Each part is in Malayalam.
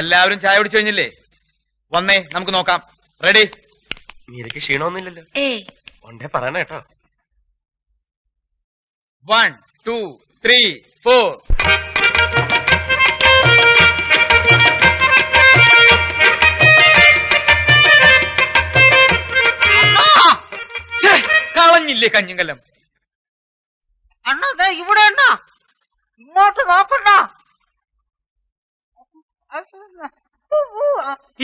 എല്ലാവരും ചായ കുടിച്ചു കഴിഞ്ഞില്ലേ? വന്നേ, നമുക്ക് നോക്കാം. റെഡി? മീരയ്ക്ക് ക്ഷീണമൊന്നുമില്ലല്ലോ? ഒണ്ടേ പറയണ കേട്ടോ. 1 2 3 4. കളഞ്ഞില്ലേ കഞ്ഞിങ്കലം? അണ്ണ ഇവിടെ അണ്ണ ഇങ്ങോട്ട് നോക്കണ്ട.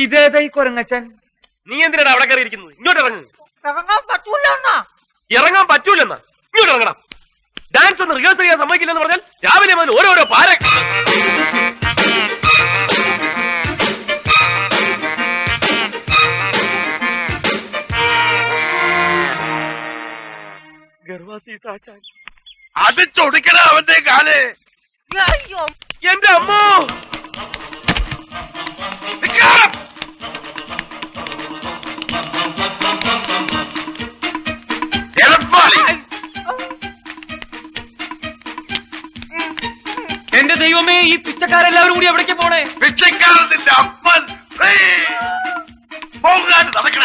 ഇതേതായി കൊരങ്ങച്ചൻ? നീ എന്തിനാണ് അവിടെ കയറി ഇരിക്കുന്നത്? ഇങ്ങോട്ട് ഇറങ്ങുന്നു. ഇറങ്ങാൻ പറ്റൂല അണ്ണ. ഇറങ്ങാൻ പറ്റൂലെന്നാ? ഇങ്ങോട്ട് ഇറങ്ങണം. ഡാൻസ് ഒന്ന് റിഹേഴ്സൽ ചെയ്യാൻ സമ്മതിക്കില്ലെന്ന് പറഞ്ഞാൽ രാവിലെ മുതൽ ഓരോരോ പാര. അത് ചൊടിക്കണ അവന്റെ കാല്. അയ്യോ എന്റെ അമ്മോ, എന്റെ ദൈവമേ, ഈ പിച്ചക്കാരെല്ലാവരും കൂടി എവിടേക്ക് പോണേ? പിച്ചക്കാരന്റെ അപ്പൻ പോകാണ്ട് നടക്കണ.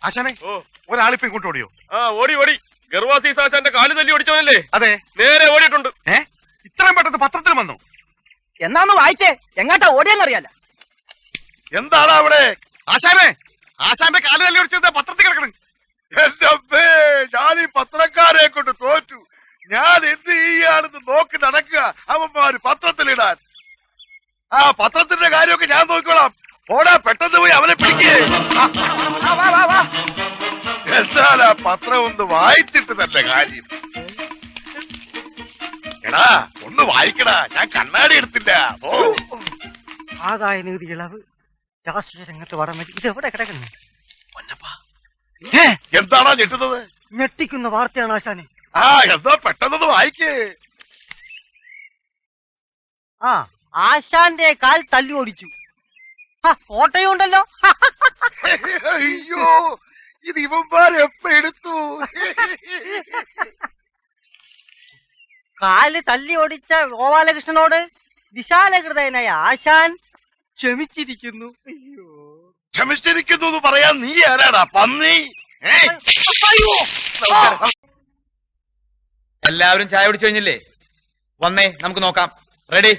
ആശാനെ, ഒരാളിപ്പോ ഇങ്ങോട്ട് ഓടിയോ? ആ ഓടി ഓടി. ഗർവാസി സാശാന്റെ കാല് തല്ലി ഓടിച്ചവനല്ലേ? അതെ, നേരെ ഓടിയിട്ടുണ്ട്. ഇത്രയും പെട്ടെന്ന് പത്രത്തിൽ വന്നു. എന്നാന്ന് വായിച്ചേ, എങ്ങാട്ടാ ഓടിയെന്നറിയാല. എന്താണ് അവിടെ? ആശാനെ, ആശാന്റെ കാല് തല്ലി ഓടിച്ചത് പത്രത്തിൽ കിടക്കണം. എന്റെ അമ്മേ, ഞാൻ ഈ പത്രക്കാരെ കൊണ്ട് തോറ്റു. ഞാൻ എന്ത് ചെയ്യാണെന്ന് നോക്കി നടക്കുക അവന്മാര് പത്രത്തിലിടാൻ. ആ പത്രത്തിന്റെ കാര്യമൊക്കെ ഞാൻ നോക്കിക്കോളാം. ഓടാ, പെട്ടെന്ന് പോയി അവനെ പിടിക്കേ. എന്തായാലും ആ പത്രം ഒന്ന് വായിച്ചിട്ട് തന്നെ കാര്യം. എടാ, ഒന്ന് വായിക്കടാ, ഞാൻ കണ്ണാടി എടുത്തില്ല. ഓ, ആദായ നികുതി ഇളവ്, രാഷ്ട്രീയ രംഗത്ത് വടമതി, ഇതെവിടെ കിടക്കുന്നു? എന്താണോ ഞെട്ടുന്നത്? ഞെട്ടിക്കുന്ന വാർത്തയാണ് ആശാനെ. ആ, എന്താ പെട്ടെന്നൊന്ന് വായിക്കേ. ആ, ആശാന്റെ കാൽ തല്ലി ഓടിച്ചു. ഫോട്ടോയും ഉണ്ടല്ലോ. അയ്യോ, ഇത് ഇവന്മാരെ എപ്പ എടുത്തു? കാല് തല്ലി ഓടിച്ച ഗോപാലകൃഷ്ണനോട് വിശാലഹൃദയനായ ആശാൻ ക്ഷമിച്ചിരിക്കുന്നു. അയ്യോ, ക്ഷമിച്ചിരിക്കുന്നു എന്ന് പറയാൻ നീ ആരാടാ, പന്നി? എല്ലാവരും ചായ കുടിച്ചു കഴിഞ്ഞില്ലേ? വന്നേ, നമുക്ക് നോക്കാം. റെഡി?